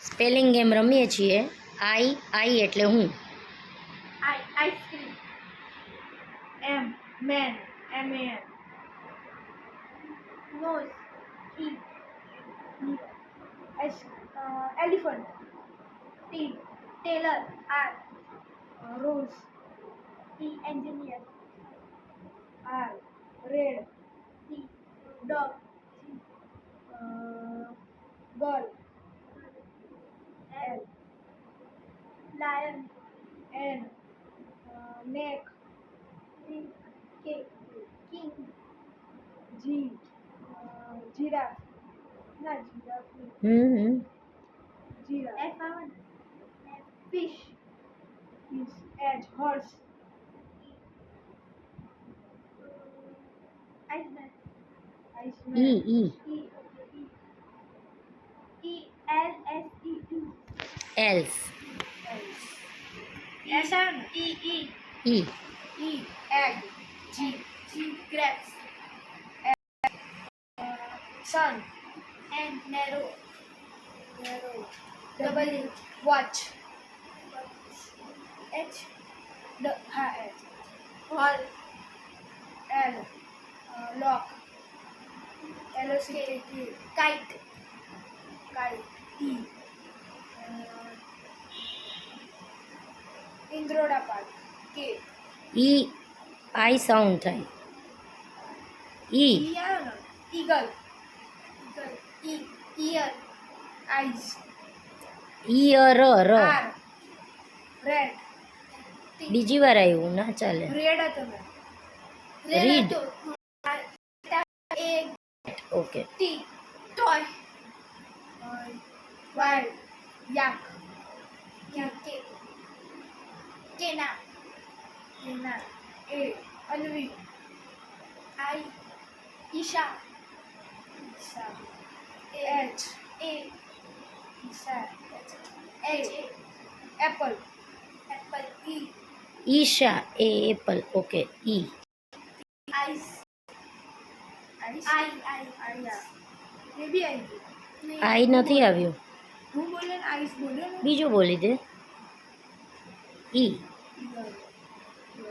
Spelling game રમીએ છીએ. I એટલે હું. Ice cream. M man. MAN. Nose. Elephant. Tailor. Rose. Engineer. Red. Dog. Girl. Lion. Neck. King. Giraffe. ના giraffe giraffe. Fish. Age. Horse. Iceman. E else. E Egg. Grapes. Sun. Narrow. W. Watch. H. Hall. L. Lock. Kite. E. Indroda Park. K. ઈ આઈ sound થાય. ઈ Eagle. Ear. Eyes. ઈયર ર. R. Red. બીજી વાર આવ્યું ના ચાલે. Red હતો ને. Read. A. Okay. T. Toy. Y. Yak. Kena. A. Anvi. I. Isha. H. Apple. E. Isha A Apple. Okay. E Ice. Maybe I. આઈ નથી આવ્યું. હું બોલે ને આઈસ બોલ્યો ને. બીજું બોલી દે. ઈ Eagle.